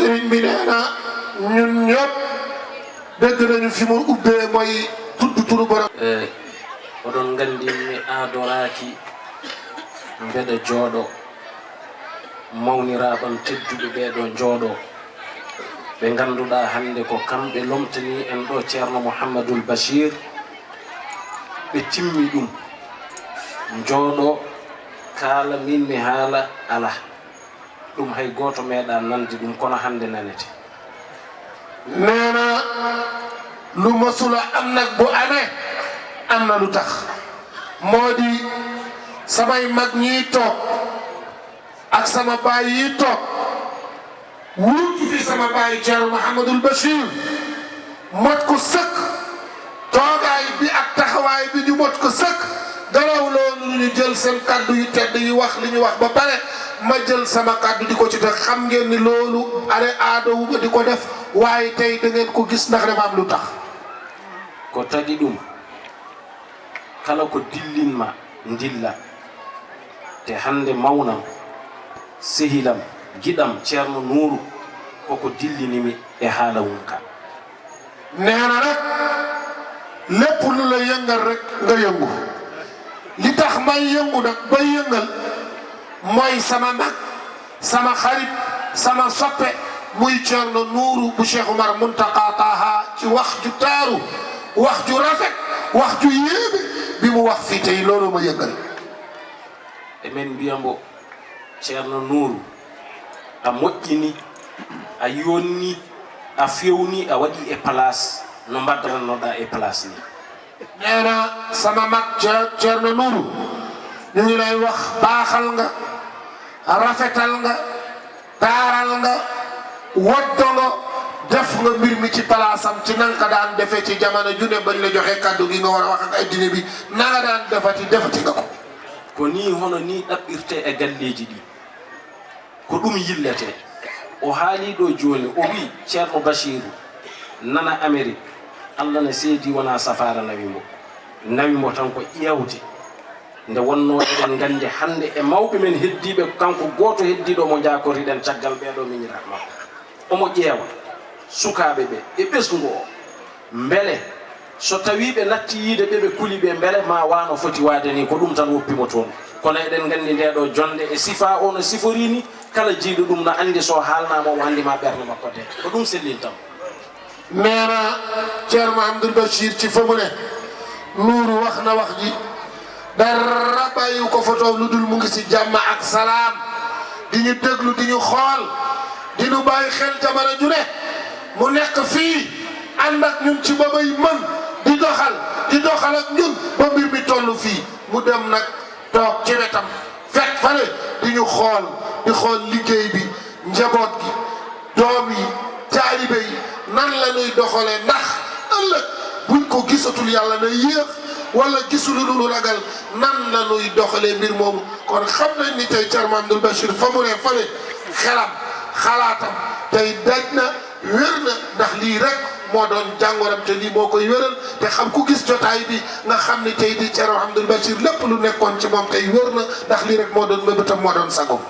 sëriñ bi nee na ñun ñëpp dégg nañu fi mu ubbee mooy tudd turu borom. oɗon nganndi mi aadoraaki mbeɗa jooɗo mawniraaɓam tedduɓe ɓeeɗo njooɗo ɓe ngannduɗaa hannde ko kamɓe lomtanii en ɗo ceerno mouhamadoul bachir ɓe timmi ɗum njooɗo kaala min mi haala ala ɗum hay gooto meeɗa nande ɗum kono hannde nanete nee na lu masula am nag bu amee am na lu tax moo di samay mag ñiy toog ak sama baay yi toog wuutu fi sama baay Ceerno Mouhamadoul Bachir mot ko sëkk toogaay bi ak taxawaay bi ñu mot ko sëkk garaw loolu ñu jël seen kaddu yu tedd yi wax li ñu wax ba pare ma jël sama kaddu di ko ci teg xam ngeen ni loolu are aado wu ma di ko def waaye tey da ngeen ko gis ndax dafa am lu tax ko tagi ɗum kala ko dillinma ndilla te hannde mawnam sehilam giɗam ceerno nuuru koko dillinimi e haala mum ka nee na rek lépp lu la yëngal rek nga yëngu li tax may yëngu nag bay yëngal mooy sama mag sama xarit sama soppe muy Ceerno Nuuru bu Cheikh Oumar Muntaka Taha ci wax ju taaru wax ju rafet wax ju yéeme bi mu wax fii tey loolu ma yëngal emen mbiyambo ceerno nuuru a moƴƴini a yonni a fewni a waɗi e place no mbaddarannoɗa e place ni nee na sama mag Ceerno Nuuru ñu ngi lay wax baaxal nga rafetal nga taaral nga woddo nga def nga mbir mi ci palaasam ci nanka daan defee ci jamono junne bañ la joxe kaddu gi nga war a wax ak addina bi nanga daan defati nga ko ko ni hono ni ɗaɓɓirte e galleji ɗi ko ɗum yillete o haali ɗo joni o wi ceerno bachiru nana amérique allah ne seedi wona safara nawimo tan ko ƴewde nde wonno eɗen gandi hande e mawɓe men heddiɓe kanko goto heddiɗo mo jakoriɗen caggal ɓeɗo miñiratma omo ƴeewa sukaɓe ɓe e ɓesgu o beele so tawi ɓe natti yiide ɓeɓe kuuli ɓe beele ma wano foti waade ni ko ɗum tan woppimo toon kono eɗen gandi ndeɗo jonde e sifa o no siforini kala jiiɗo ɗum no andi so haalnama o andima ɓerde makko de ko ɗum sellintam neena Ceerno Mouhamadoul Bachir ci fa mu ne Nuuru wax na wax ji dara bàyyi ko foto lu dul mu ngi si jàmm ak salaam di ñu déglu di ñu xool di ñu bàyyi xel jamono ju ne mu nekk fii ànd ak ñun ci ba bay mën di doxal ak ñun ba mbir mi toll fii mu dem nag toog ci wetam fekk fale di ñu xool di xool liggéey bi njaboot gi doom yi taalibe yi nan la ñuy doxalee ndax ëllëg buñ ko gisatul yàlla na yéex wala gisul lu ragal nan la ñuy doxalee mbir moomu kon xam nañ ni tey Ceerno Mouhamadoul Bachir fa mu ne fale xelam xalaatam tey daj na wér na ndax lii rek moo doon jàngooram te lii moo koy wéral te xam ku gis jotaay bi nga xam ni tey di Ceerno Mouhamadoul Bachir lépp lu nekkoon ci moom tey wér na ndax lii rek moo doon mëbëtam moo doon sagom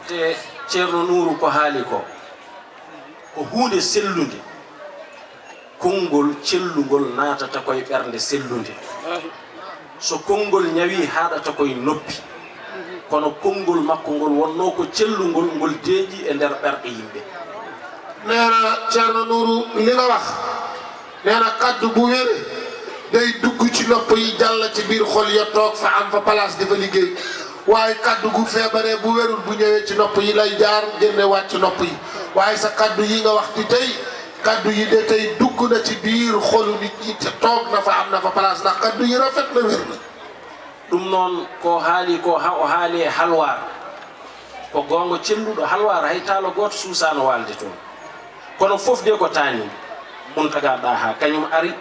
te Ceerno Nuuru ko haali ko huunde sellude konngol cellugol naatata koye ɓernde sellude so konngol ñawi haaɗata koye noppi kono konngol makko ngol wonno ko cellugol ngol deeƴi e nder ɓerɗe yimɓe neena Ceerno Nuuru li nga wax neena kaddu bu wére day dugg ci nopp yi jàll ci biir xol ya toog fa am fa place di fa liggéey waaye kaddu gu feebaree bu wérul bu ñëwee ci nopp yi lay jaar génne waat ci nopp yi waaye sa kaddu yi nga wax di tey kaddu yi de tey dugg na ci biir xolu nit ñi te toog na fa am na fa place ndax kaddu yi rafet na wér na ɗum noon ko haali ko o haali e halwar ko gonga celluɗo halwar hay taalo goto suusano walde toon kono fof de ko taani Muntaga Daha kañum ari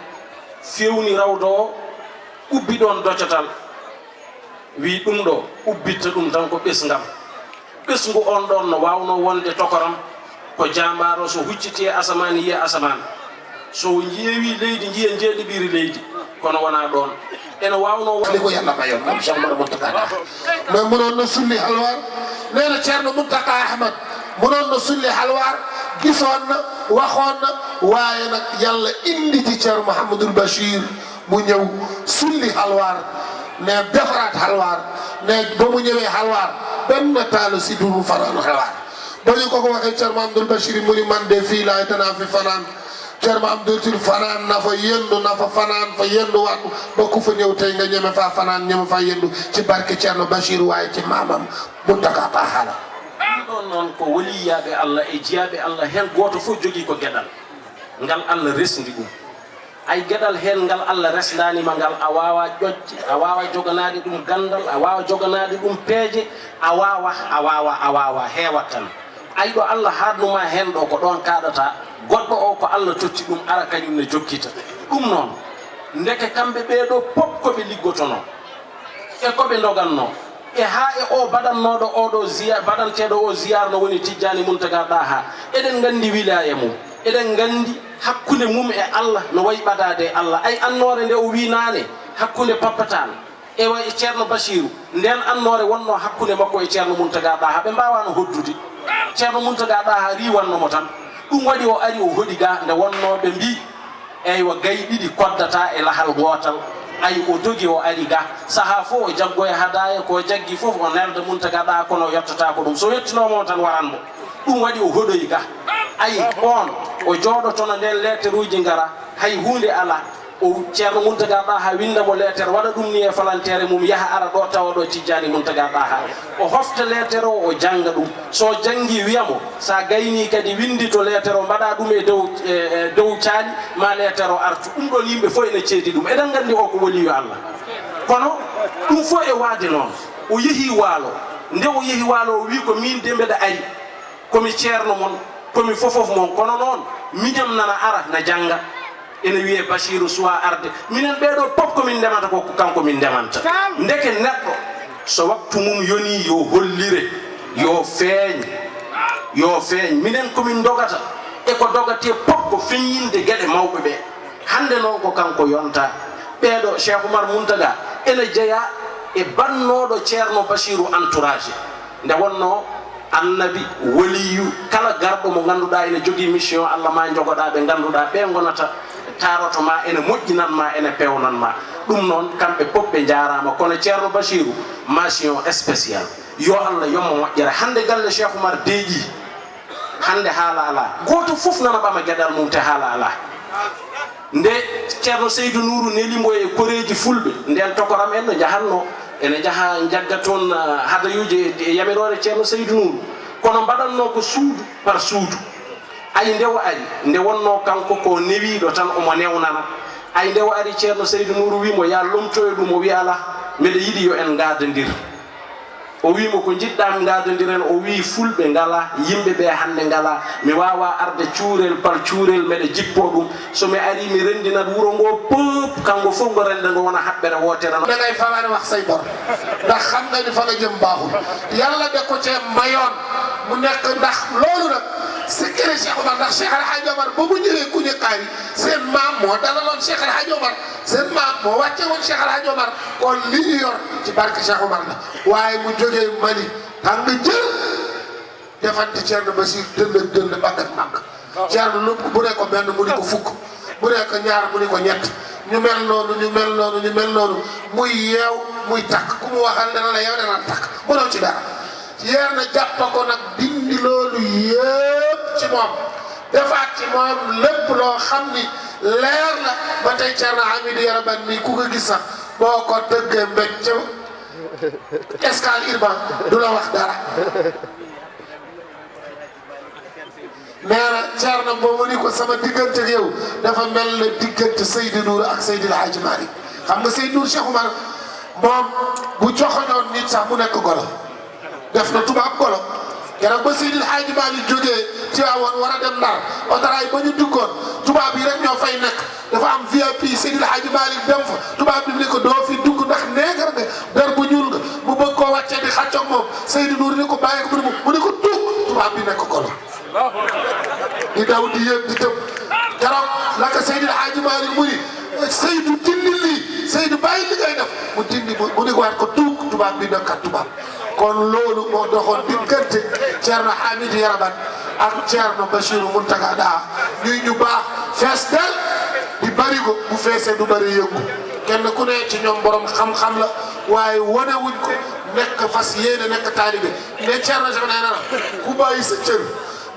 fewni rawdo o ubbi ɗon doccatal wi ɗum ɗo ubbitta ɗum tan ko ɓesgam ɓesgu on ɗon no wawno wonde tokoram ko jambaro so hucciti asaman yiya asaman so jeewi leydi jiya jeeɗiɓiri leydi kono wona ɗon ene wawno wali ko yalla mayon am Cheikh Oumar Muntaka Daha mais mënoon na sulli halwar nee na Ceerno Muntaka Ahmad mënoon na sulli halwar gisoon na waxoon na waaye nag yàlla indi ci Thierno Mouhamadul Bachir mu ñëw sulli xalwaar ne defaraat xalwaar ne ba mu ñëwee xalwaar benn taalu si du mu fanaan xalwaar ba ñu ko waxee Thierno Mouhamadul Bachir mu ni man de fii laay danaa fi fanaan Thierno Abdou fanaan na fa yendu na fa fanaan fa yendu waat ba ku fa ñëw tey nga ñeme faa fanaan ñeme faa yendu ci barke Thierno Bachir waaye ci maamam Muntaka Tahala ɗon noon ko waliyaɓe Allah e jeyaɓe Allah hen goto fof jogui ko gueɗal ngal Allah resdi ɗum ay gueɗal hen ngal Allah resdanima ngal a wawa ƴoƴde a wawa joganade ɗum gandal a wawa joganade ɗum peeje a wawa heewat tan ay ɗo Allah haadnuma hen ɗo ko ɗon kaɗata goɗɗo o ko Allah totti ɗum ara kañum ne jokkita ɗum noon ndeke kamɓe ɓeeɗo pop koɓe liggotono e koɓe doganno e ha e o baɗannoɗo oɗo baɗanteɗo o ziyar no woni Tijjani Muntaka Daha eɗen gandi wilaya mum eɗen gandi hakkude mum e Allah no wayi ɓadade Allah ay annore nde o wi nane hakkude Papatal e way Ceerno Bachiru nden annore wonno hakkude makko e Ceerno Muntaka Daha ɓe mbawano hoddude Ceerno Muntaka Daha riwannomo tan ɗum waɗi o ari o hoɗi ga nde wonnoɓe mbi eywa gayi ɗiɗi koddata e lahal gotal ay o dogi o ari ga saaha fof o jaggo e hadaya ko jaggi fof o nelda Muntaka Daha kono yettata ko ɗum so yettinomo tan waranmo ɗum waɗi o hoɗoyi ga ay on o jooɗotono nden lettre uji ngara hay hunde ala o Ceerno Muntaka Daha windamo lettere waɗa ɗum ni e falantere mum yaha ara ɗo tawa ɗo Tijjani Muntaka Daha o hofta lettere o janga ɗum so jangi wiyamo sa gayni kadi windi to lettere o mbaɗa ɗum e dow caali ma lettere o artu ɗum ɗon yimɓe fof ene ceedi ɗum eɗen gandi o ko waliyo Allah kono ɗum fof e waade noon o yeehi waalo nde o yeehi waalo o wi ko min de mbeɗa ari komi ceerno mon komi fofof mon kono noon miñam nana ara na janga ene wiye Bachiru suwa arde minen ɓeɗo pop komin ndemata ko kanko min ndemanta ndeke neɗɗo so waktu mum yoni yo hollire yo feeñ minen komin dogata e ko dogate pop ko feññinde gueɗe mawɓe ɓe hande noon ko kanko yonta ɓeɗo Cheikh Oumar Muntaga ene jeeya e bannoɗo Ceerno Bachiru entourage nde wonno annabi waliyu kala garɗo mo ganduɗa ene jogui mission Allah ma jogoɗa ɓe ganduɗa ɓe gonata taroto ma ene moƴƴinanma ene pewnanma ɗum noon kamɓe pop ɓe jarama kono Ceerno Bachiru mention spécial yo Allah yommo moƴƴere hande galle Cheikh Oumar deeƴi hande haala ala goto foof nana ɓama gueɗal mum te haala ala nde Ceerno Seydou Nourou nelimo e koreji fulɓe nden tokoram en no jahanno ene jaaha jagga toon hadayuji e yamirore Ceerno Seydou Nourou kono mbaɗanno ko suudu par suudu ay nde o ari nde wonno kanko ko newiɗo tan omo newnana ay nde o ari Ceerno Seydou Nourou wimo ya lomtoye ɗum o wi ala mbeɗa yiiɗi yo en gadandir o wimo ko jiɗɗami gadodiren o wi fulɓe ngala yimɓeɓe hande ngala mi wawa arde cuurel par cuurel mbeɗa jippo ɗum somi ari mi rendinat wuuro ngo pop kanko fof ngo rende ngo wona haɓɓere wotere da ngay fawani wax say bor ndax xam nga ni fa nga jëm baaxul yàlla de ko cee mayoon mu nekk ndax loolu nag secret Cheikh Oumar ndax Cheikh El Hadj Omar ba mu ñëwee ku ñu kaari seen maam moo dalaloon Cheikh El Hadj Omar seen maam moo wàcce woon Cheikh El Hadj Omar kon li ñu yor ci barke Cheikh Oumar la waaye mu jógee Mali tàng jël defante Thierno Bachir dënd ak dënd mbagg ak mbagg Thierno lu bu ne ko benn mu ni ko fukk bu ne ko ñaar mu ni ko ñett ñu mel noonu muy yeew muy takk ku mu waxal dana la yeew dana takk mënoo ci dara yeer na jàpp ko nag dindi loolu yëpp ci moom defaat ci moom lépp loo xam ni leer la ba tey Thierno Hamidou Yaraban mi ku ko gis sax boo ko dëggee mbéj ca escale urbain du la wax dara nee na Thierno boobu ni ko sama diggante ak yow dafa mel ne diggante Seydou Nour ak Seydil Hadji Malick xam nga Seydou Nour Cheikh Oumar moom bu joxoñoon nit sax mu nekk golo def na tubaab golo keroog ba Seydil Hadji Malick jógee ci waawoon war a dem Ndar otaraay ba ñu duggoon tubaab yi rek ñoo fay nekk dafa am VIP Seydil Hadji Malick dem fa tubaab bi ni ko doo fi dugg ndax neegar nga der bu ñuul nga mu bëgg koo wàccee di xàccoog moom Seydou Nour ni ko bàyyi ko mu ni ko dugg tubaab bi nekk golo di daw di yéeg di tëb keroog la ko Seydil Hadji Malick mu ni Seydou dindi lii Seydou bàyyi li ngay def mu dindi mu ni ko waat ko dugg tubaab bi nekkat tubaab kon loolu moo doxoon diggante Thierno Hamidou Yaraban ak Thierno Bachirou Mountaga Daha ñuy ñu baax fees del di bari ko bu feesee du bari yëngu kenn ku ne ci ñoom borom xam-xam la waaye wane wuñ ko nekk fas yéene nekk taalibe ne Thierno Cheikh nee na ku bàyyi sa cër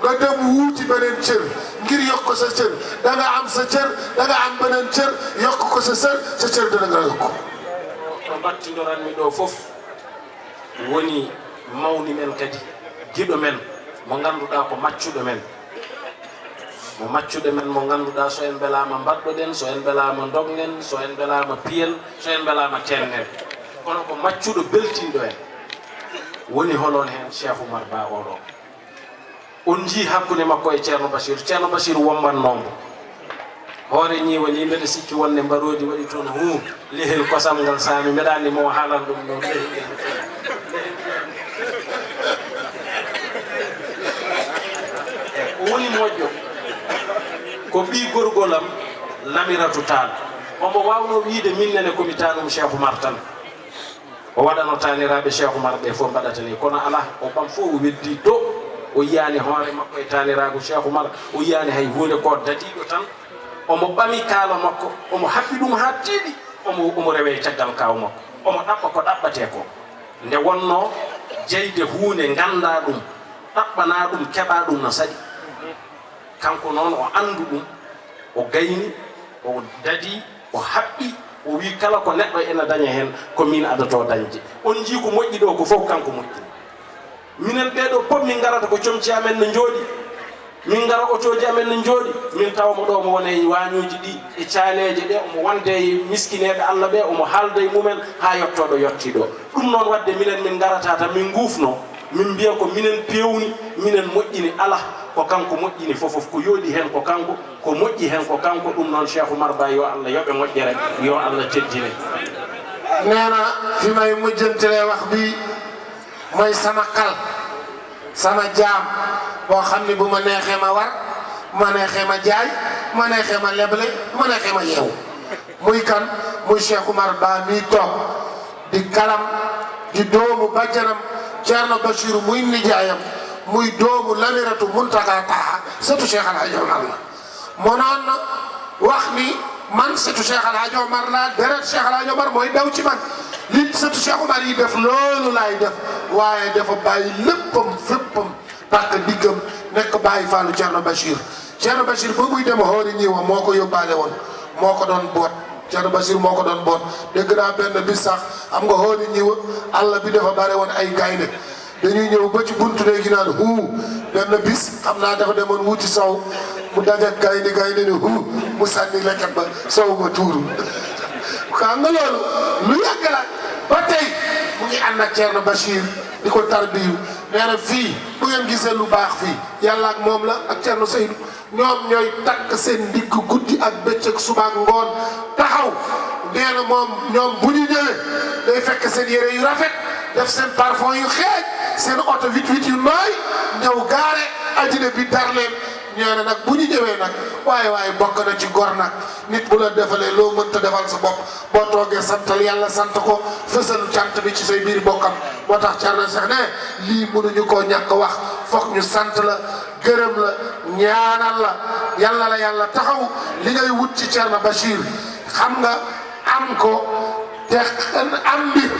nga dem wuuti beneen cër ngir yokk ko sa cër da nga am sa cër da nga am beneen cër yokk ko sa cër dana nga yokk to battidoranmi ɗo fof woni mawni men kadi giɗo men mo ngannduɗaa ko maccuɗo men mo ngannduɗaa so en mbelaama mbaɗɗoɗen so en mbelaama ndognen so en mbelaama piyel so en mbelaama tennen kono ko maccuɗo beltinɗo en woni holon heen Cheikh Oumar Ba oɗo on njii hakkunde makko e Ceerno Bachir wombannoombo hoore ñiiwa ni mbeɗa sikki wonde mbaroodi waɗi toon lehel kosam ngal saami mbeɗa anndi mo haalan ɗum ɗon o woni moƴƴo ko ɓii gorgolam Lamiratu Tall omo waawno wiide min nene komi tanum Cheikh Oumar tan o waɗano taniraaɓe Cheikh Oumar ɓe fof mbaɗata ni kono alaa o ɓam fof o weddi to o yiyani hoore makko e taniraago Cheikh Oumar o yiyani hay hunde ko dadiɗo tan omo ɓami kaala makko omo haɓɓi ɗum ha tiiɗi omo rewe caggal kaw makko omo ɗaɓɓa ko ɗaɓɓate ko nde wonno jeyde hunde ganda ɗum ɗaɓɓana ɗum keɓa ɗum no saɗi kanko noon o andu ɗum o gayni o dadi o haɓɓi o wi kala ko neɗɗo ena daña hen ko min adato dañde on jii ko moƴƴi ɗo ko fof kanko moƴƴi minen ɓeɗo pop min garata ko comci amen no jooɗi min gara otoji amen no jooɗi min tawmo ɗo mo wone wañuji ɗi e caaleje ɗe omo wonde e miskineɓe Allah ɓe omo haalda e mumen ha yettoɗo yetti ɗo ɗum noon wadde minen min garata tan min gufno min mbiya ko minen pewni minen moƴƴini ala ko kanko moƴƴini fofof ko yooɗi hen ko kanko ko moƴƴi hen ko kanko ɗum noon Cheikh Oumar Ba yo Allah yoɓe moƴƴere yo Allah teddine neena fi may mujjantele wax bi mooy sama kal sama jaam boo xam ne bu ma neexee ma war ma neexee ma jaay ma neexee ma leble ma neexee ma yeewu muy kan muy Cheikh Oumar Ba mii toog di kalam di doomu bàjjanam Thierno Bachirou muy nijaayam muy doomu Lamiratu Mountaga Daha surtout Cheikh El Hadj Omar la mënoon na wax ni man surtout Cheikh El Hadj Omar la deret Cheikh El Hadj Omar mooy daw ci man li surtout Cheikh Oumar yi def loolu laay def waaye dafa bàyyi léppam féppam parce diggam nekk bàyyi faalu Thierno Bachir ba muy dem xoori ñiwa moo ko yóbbaale woon moo ko doon boot Thierno Bachir moo ko doon boot dégg naa benn bis sax am nga xoori ñiwa àll bi dafa bare woon ay gaynde dañuy ñëw ba ci buntu léegi naan benn bis xam naa dafa demoon wuti sow mu dajak gaynde ni mu sànni leket ba sow ba tuuru xam nga loolu lu yàgg la ba tey mu ngi ànd ak Thierno Bachir di ko tarbiyu nee na fii bu ngeen gisee lu baax fii yàlla ak moom la ak Thierno Seydou ñoom ñooy takk seen ndigg guddi ak bëccëg suba ak ngoon taxaw nee na moom ñoom bu ñu ñëwee day fekk seen yére yu rafet def seen parfum yu xeej seen oto vite yu nooy ñëw gaare ajine bi dar leen ñoo ne nag bu ñu ñëwee nag waaye bokk na ci gor nag nit bu la defalee loo mënta defal sa bopp boo toogee santal yàlla sant ko fësal cant bi ci say biir bokkam moo tax Thierno Cheikh ne lii mënuñu koo ñàkk wax foog ñu sant la gërëm la ñaanal la yàlla taxaw li ngay wut ci Thierno Bachir xam nga am ko te am mbir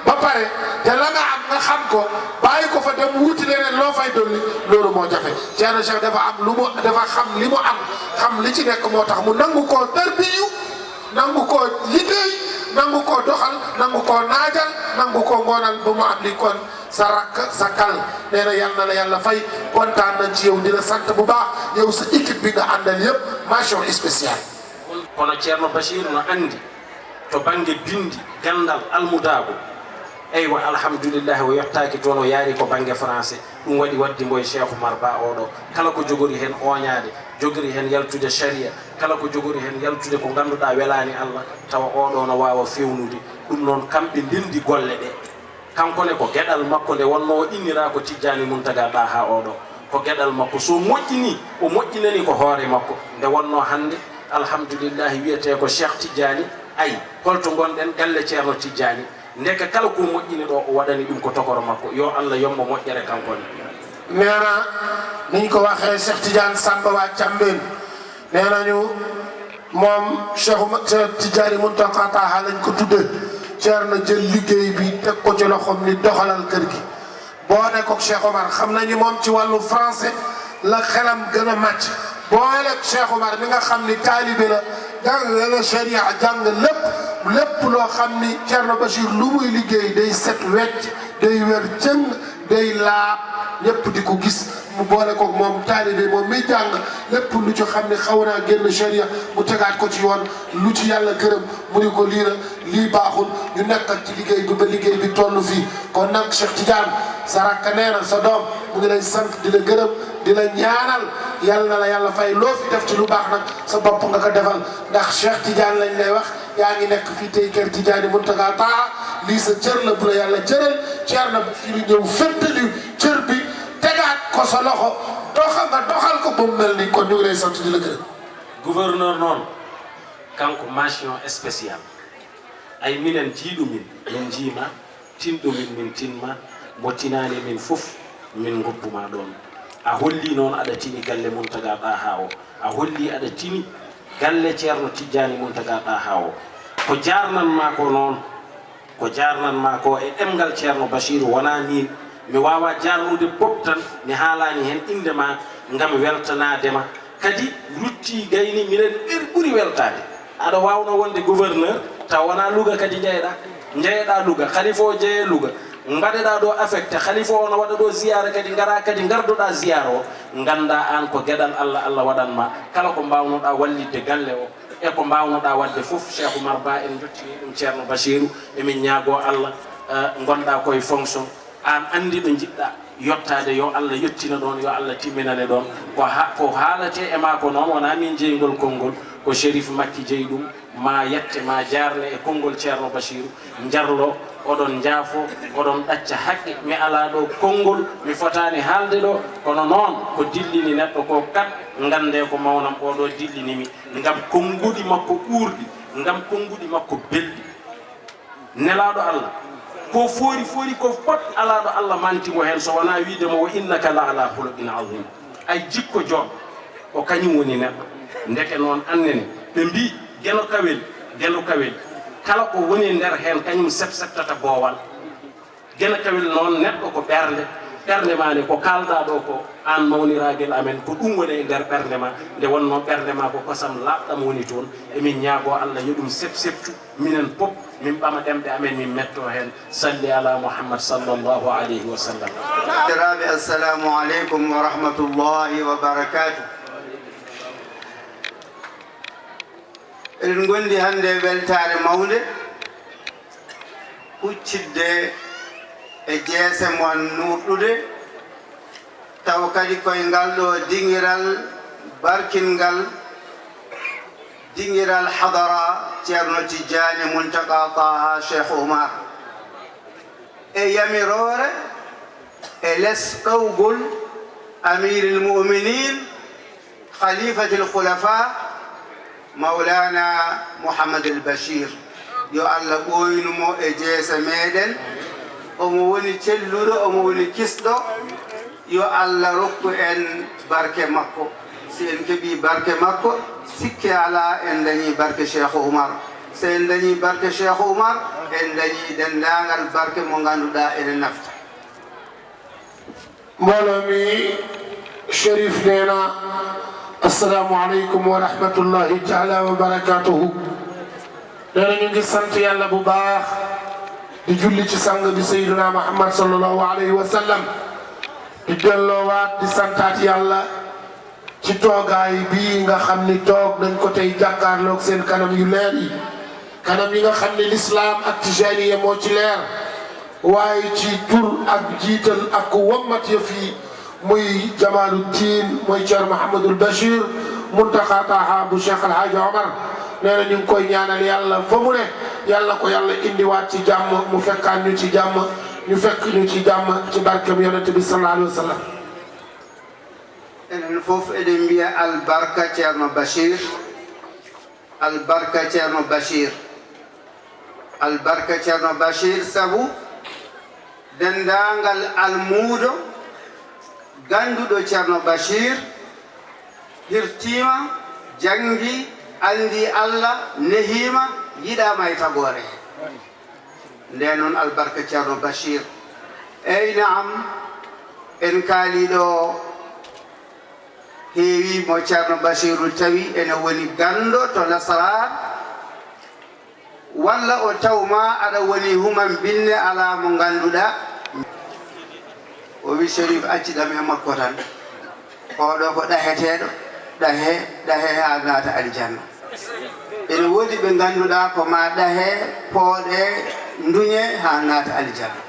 ba pare te la nga am nga xam ko bàyyi ko fa dem wuti leneen loo fay dolli loolu moo jafe Thierno Cheikh dafa xam li mu am xam li ci nekk moo tax mu nangu koo tarbiyu nangu koo liggéey nangu koo doxal nangu koo naajal nangu koo ngoonal ba mu am li kon sa rakk sa kal nee na yal na la yàlla fay kontaan nañ ci yow di la sant bu baax yow sa équipe bi nga àndal yëpp mention spéciale. kono Thierno Bachir no andi to bange bindi gandal almudago eywa alhamdulillahi o yettaki toon o yaari ko bange français ɗum waɗi waddi mboye Cheikh Oumar Ba oɗo kala ko jogori hen oñade jogori hen yaltude sharia kala ko jogori hen yaltude ko ganduɗa welani Allah tawa oɗo no wawa fewnude ɗum noon kamɓe ndendi golle ɗe kankone ko gueɗal makko nde wonno o innira ko Tidjani Mountaga Daha oɗo ko gueɗal makko so moƴƴini o moƴƴinani ko hoore makko nde wonno hande alhamdulillahi wiyete ko Cheikh Tidjani ayi holto gonɗen galle Ceerno Tidjani ndeka kala ko moƴƴini ɗo o waɗani ɗum ko tokoro makko yo Allah yommo moƴƴere kankone nee na niñ ko waxee Cheikh Tidiane Samba waa Cambeen nee nañu moom Cheikh Tidiane Mountakha Taha lañ ko tudde Thierno jël liggéey bi teg ko ci loxoom ni doxalal kër gi boo ne ko Cheikh Omar xam nañu moom ci wàllu français la xelam gën a màcc boole Cheikh Omar mi nga xam ni taalibe la jàng la sharia jàng lépp loo xam ni Thierno Bachir lu muy liggéey day set wecc day wér jëng day laab ñëpp di ko gis mu boole ko moom taalibe moom mi jàng lépp lu ci xam ni xaw naa génn sharia mu tegaat ko ci yoon lu ci yàlla gërëm mu ni ko lii baaxul ñu nekk ci liggéey bi ba liggéey bi toll fii kon nag Cheikh Tidiane sa rakk nee na sa doom mu ngi lay sant di la gërëm di la ñaanal yàlla na la yàlla fay loo fi def ci lu baax nag sa bopp nga ko defal ndax Cheikh Tidiane lañ lay wax yaa ngi nekk fii tey kër Tidiane Mountakha Taha lii sa cër la bu la yàlla cëral Thierno Bachir ñëw féttali cër bi tegaat ko sa loxo doxal ko ba mu mel ni kon ñu ngi lay sant di la gërëm. gouverneur noon kanko mention spéciale ay minen jiiɗu min jiima tinɗo min tinma mo tinani min fof min goppuma ɗon a holli noon aɗa tini galle Mountaga Taha o a holli aɗa tini galle Ceerno Tidiane Mountaga Taha o ko jarnanma ko noon ko jarnanma ko e ɗemgal Ceerno Bachir wona min mi wawa jarnude pop tan mi haalani hen indema ngam weltanadema kadi rutti gayni minen ɓuri weltade aɗa wawno wonde gouverneur taw wona Louga kadi jeeyeɗa Louga khalifa o jeeye Louga mbaɗeɗa ɗo affecté khalifa o no waɗa ɗo ziyara kadi gara kadi gardoɗa ziyara o ganda an ko gueɗal Allah waɗanma kala ko mbawnoɗa wallidde galle o e ko mbawnoɗa wadde foof Cheikh Oumar Ba en jottini ɗum Ceerno Bachirou emin ñaago Allah gonɗa koye fonction an andi ɗo jiɗɗa yottade yo Allah yettina ɗon yo Allah timminane ɗon ko haalate e ma ko noon wona min jeeygol konngol ko Chérif Makki jeeyi ɗum ma yette ma jarne e konngol Ceerno Bachirou jarlo oɗon jaafo oɗon ɗacca haqqe mi ala ɗo konngol mi fotani haalde ɗo kono noon ko dillini neɗɗo ko kat gande ko mawnam oɗo dillinimi ngam konnguɗi makko ɓuurɗi ngam konnguɗi makko belɗi nelaɗo Allah ko foori ko fot alaɗo Allah mantimo hen so wona wiidemo wa innaka la ala khuluqin azim ay jikko joom ko kañum woni neɗɗo ndeke noon annene ɓe mbi geno kawel kala ko woni nder hen kañum septata boowal gena kawel noon neɗɗo ko ɓernde ma nde ko kalɗa ɗo ko an mawniragel amen ko ɗum woni e nder ɓernde ma nde wonno ɓernde ma ko kosam laaɓɗam woni toon emin ñaago Allah yo ɗum septu minen pop min ɓama ɗemɗe amen min metto hen salli ala Muhammad sallllahu alayhi wa sallam. Diraɓe assalamu aleykum wa rahmatullahi wa barakatuh. eɗen gondi hande weltare mawde huccidde e jeese mon nurɗude taw kadi koye ngal ɗo dingiral barkingal dingiral hadara Ceerno Tidiane Mountaga Taha Cheikh Oumar e yamirore e les ɗowgol amiril mu'minin khalifatil khulafa Mawlana Mouhammad al-Bachir yo Allah ɓoynumo e jeese meɗen omo woni celluɗo omo woni kisɗo yo Allah rokku en barke makko si en keeɓi barke makko sikke ala en dañi barke Cheikh Oumar so en dañi barke Cheikh Oumar en dañi dendagal barke mo ganduɗa ene nafta mbooloo mi Chérif nee na assalaamu aleykum wa rahmatullahi taala wa barakatuhu nee na ñu ngi sant yàlla bu baax di julli ci sang bi sayyiduna Muhammad sallallahu alayhi wa sallam di delloowaat di santaat yàlla ci toogaay bii nga xam ni toog nañ ko tey jàkkaarloog seen kanam yu leer yi kanam yi nga xam ne l'islam ak tijaaniya moo ci leer waaye ci tur ak jiital ak wammat ya fii muy Jamaaluddin mooy Ceerno Mouhamadul Bachir Mountaga Taha bu Cheikh El Hadj Omar nee na ñu ngi koy ñaanal yàlla fa mu ne yàlla ko yàlla indiwaat ci jàmm mu fekkaan ñu ci jàmm ñu fekk ñu ci jàmm ci barkeem yonent bi sallallahu alayhi wa sallam. enen fof eɗen mbiya albarka Ceerno Bachir albarka Ceerno Bachir albarka Ceerno Bachir sabu dendagal almuudo ganduɗo ceerno bachir hirtima jangi andi allah nehima yiɗama e tagore nde noon albarka ceerno bachir eyyi naam en kaaliɗo heewi mo ceerno bachiru tawi ene woni gando to nasaran walla o tawma aɗa woni human binne ala mo ganduɗa o wi sérif accidam e makko tan oɗo ko ɗaheteɗo ɗahe ha naata aljanna ene woodi ɓe ganduɗa ko ma ɗahe pooɗe duñe ha naata aljanna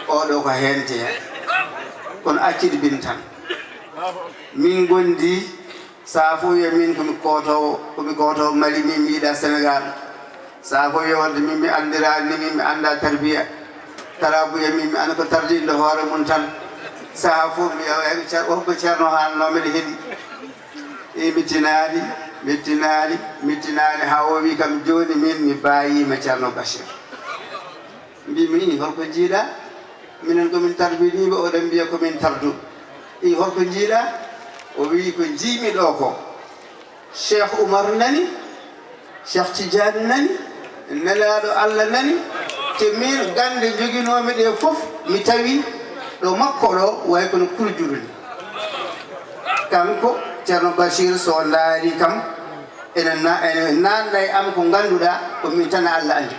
oɗo ko hente hen kono accide bin tan min gondi sa fo wiya min komi kotowo mali min mi yiiɗa sénégal sa fo wiya wonde min mi andira ni min mi anda tarbiya kala buya min mi anda ko tardinde hoore mum tan saha fof mi hokko ceerno haalnomeɗe heeɗi e mittinani ha o wi kam joni min mi bayima ceerno bachir mbimi holko jiiɗa minen komin tarbiniɓe oɗon mbiya komin tardu i holko jiiɗa o wi ko jiimi ɗo ko cheikh oumar nani cheikh tidiane nani nelaɗo allah nani te min gande joguinomi ɗe foof mi tawi ɗo makko ɗo way kono kurjuru ni kanko ceerno bachir so laari kam ene nannayi am ko ganduɗa ko min tan allah andi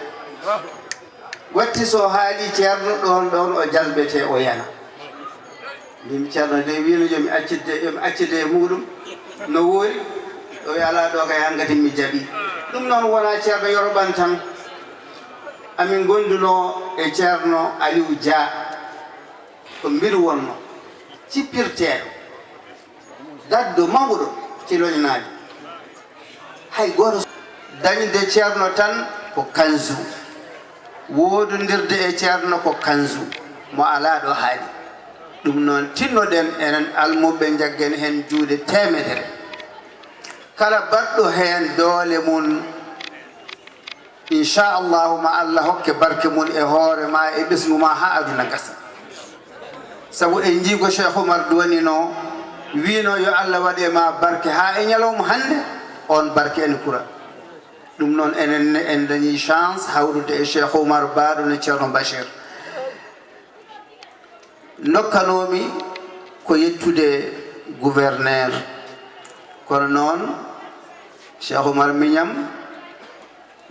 watti so haali ceerno ɗon o jalbete o yana mbimi ceerno nde wino yomi accide e muɗum no woori o wi ala ɗo kay hankkadi mi jaaɓi ɗum noon wona ceerno yoroɓan tan amin gonduno e ceerno aliou dia ko mbiru wonno cippirteɗo daddo mawɗo ciloñnaji hay goto dañde ceerno tan ko kanzu woodondirde e ceerno ko kanzu mo ala ɗo haali ɗum noon tinnoɗen enen almuɓe jaggen hen juuɗe temedere kala baɗɗo hen doole mum inchallahu ma allah hokke barke mum e hoore ma e ɓesgu ma ha aduna gasa sabu en jii ko cheikh oumar duwanino wino yo allah waɗe ma barke ha e ñalawma hande on barke ene kura ɗum noon enen en dañi chance hawrude e cheikh oumar baɗo no ceerno bachir nokkanomi ko yettude gouverneur kono noon cheikh oumar miñam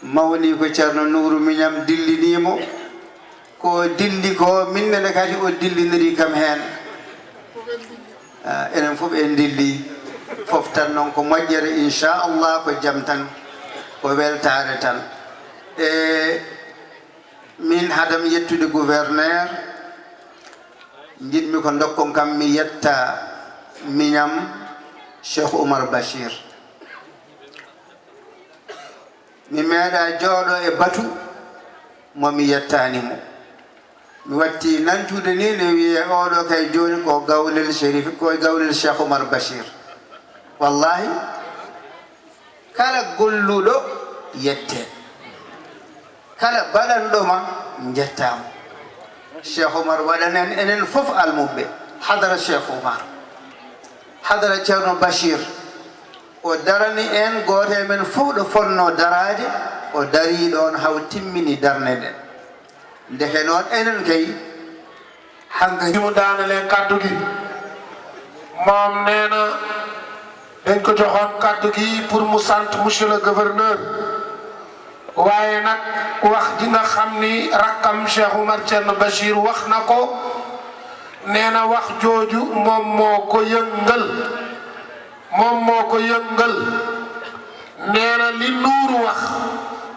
mawni ko ceerno nouru miñam dillinimo ko dilli ko minnene kadi o dilliniri kam hen enen fof en dilli fof tan noon ko moƴƴere inchallah ko jaam tan ko weltare tan e min hadam yettude gouverneur jiɗmi ko dokkon kam mi yetta miñam cheikh oumar bachir mi meeɗa jooɗo e batu momi yettanimo mi watti nantude ni ne wiye oɗo kay joni ko gawlel chérif ko gawlel cheikh oumar bachir wallahi kala golluɗo yette kala baɗanɗoma jettama cheikh oumar waɗanen enen fof almuɓe hadara cheikh oumar hadara ceerno bachir o darani en goto e men fof ɗo fonno darade o dari ɗon haw timmini darne ɗen ndeke noon enen kay hanka mu daanale kaddu gi moom nee na dañ ko joxoon kaddu gi pour mu sant monsieur le gouverneur waaye nag wax ji nga xam ni rakkam Cheikh Oumar Thierno Bachir wax na ko nee na wax jooju moom moo ko yëngal nee na li nuuru wax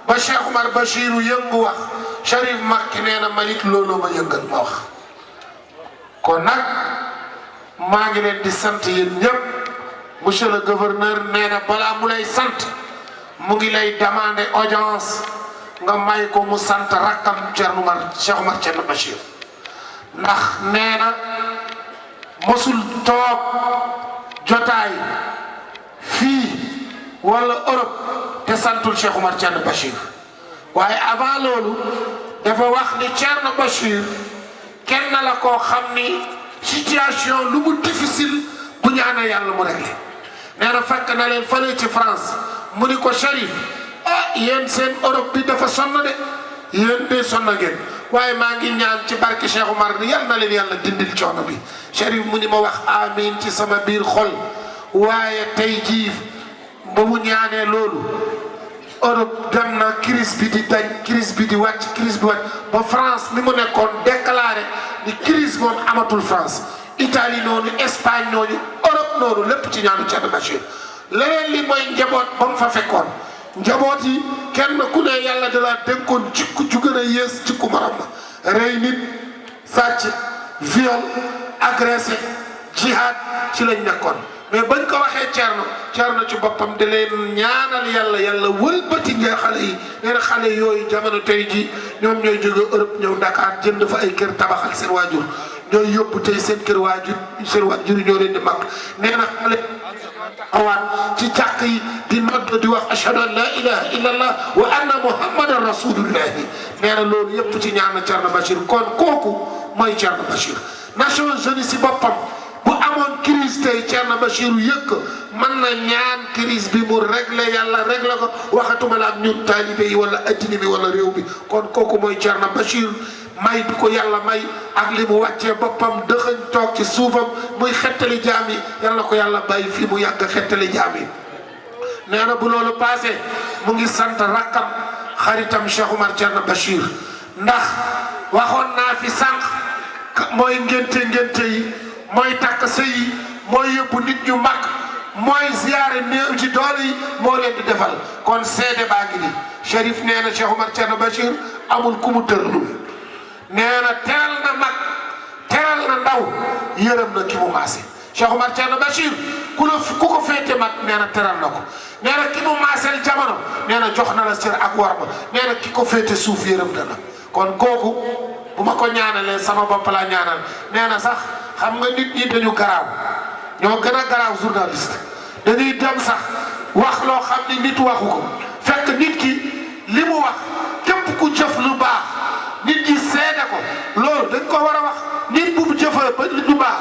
ba Cheikh Oumar Bachir yëngu wax Cherif Makki nee na man it loolu ma yëngal ma wax kon nag maa ngi leen di sant yéen ñëpp monsieur le gouverneur nee na balaa mu lay sant mu ngi lay demander audience nga may ko mu sant rakkam Cheikh Oumar Thierno Bachir ndax nee na mosul toog jotaay fii wala Europe te santul Cheikh Oumar Thierno Bachir waaye avant loolu dafa wax ni Thierno Bachir kenn la koo xam ni situation lu mu difficile bu ñaanee yàlla mu réglé nee na fekk na leen fële ci France mu ni ko Cherif ah yéen seen Europe bi dafa sonn de yéen de sonn ngeen waaye maa ngi ñaan ci barke Cheikh Oumar ni yal na leen yàlla dindil coono bi Cherif mu ni ma wax amiin ci sama biir xol waaye tey jii ba mu ñaanee loolu Europe dem na crise bi di dañ crise bi di wàcc crise bi wàcc ba France mi mu nekkoon déclaré ni crise moom amatul France Italie noonu Espagne noonu Europe noonu lépp ci ñaanu Thierno Bachir leneen li mooy njaboot ba mu fa fekkoon njaboot yi kenn ku ne yàlla da laa dénkoon jikku ju gën a yées jikku maram ma rey nit sàcc viol agressé jihad ci lañ nekkoon mais bañ ko waxee Thierno ci boppam da leen ñaanal yàlla wëlbati nga xale yi nee na xale yooyu jamono tey ji ñoom ñooy jóge Europe ñëw Dakar jënd fa ay kër tabaxal seen waajur ñooy yóbbu tey seen kër waajur seen waajur ñoo leen di mag nee na xale awaat ci jàkk yi di nodd di wax ashhadu an la ilaha illa allah wa anna muhammadan rasulullahi nee na loolu yëpp ci ñaan Thierno Bachir kon kooku mooy Thierno Bachir Nations Unies si boppam bu amoon crise tey Thierno Bachir yëkk mën na ñaan crise bi mu réglé yàlla réglé ko waxatuma la ak ñun taalibe yi wala addina bi wala réew bi kon kooku mooy Thierno Bachir may bi ko yàlla may ak li mu wàccee boppam dëxëñ toog ci suufam muy xettali jaam yi yàlla ko yàlla bàyyi fii mu yàgg xettali jaam yi nee na bu loolu passé mu ngi sant rakkam xaritam Cheikh Oumar Thierno Bachir ndax waxoon naa fi sànq mooy ngénte yi mooy takk sëy yi mooy yóbbu nit ñu mag mooy ziyaare néew ci doole yi moo leen di defal kon seede baa ngi nii Cherif nee na Cheikh Oumar Thierno Bachir amul ku mu tëralul nee na teral na mag teral na ndaw yërëm na ki mu maase Cheikh Oumar Thierno Bachir ku ko féete mag nee na teral na ko nee na ki mu maaseel jamono nee na jox na la cër ak warma nee na ki ko féete suuf yërëm na la kon kooku bu ma ko ñaanalee sama bopp laa ñaanal nee na sax xam nga nit ñi dañu garaaw ñoo gën a garaaw journaliste dañuy dem sax wax loo xam ni nit waxu ko fekk nit ki li mu wax képp ku jëf lu baax nit ñi seede ko loolu dañ ko war a wax nit bu jëfee ba lu baax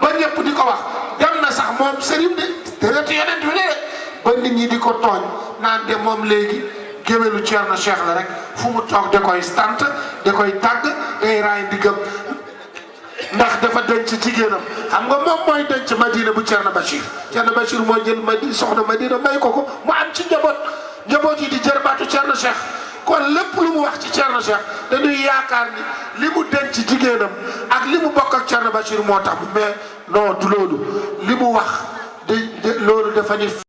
ba ñëpp di ko wax dem na sax moom sëriñ de deret yonent bi de ba nit ñi di ko tooñ naan de moom léegi géwélu Thierno Cheikh la rek fu mu toog da koy sant da koy tàgg day raay ndiggam ndax dafa denc jigéenam xam nga moom mooy denc Madina bu Thierno Bachir moo jël soxna Madina may ko mu am ci njaboot yi di jërbaatu Thierno Cheikh kon lépp lu mu wax ci Thierno Cheikh dañuy yaakaar ni li mu denc jigéenam ak li mu bokk ak Thierno Bachir moo tax mais non du loolu li mu wax loolu dafa ni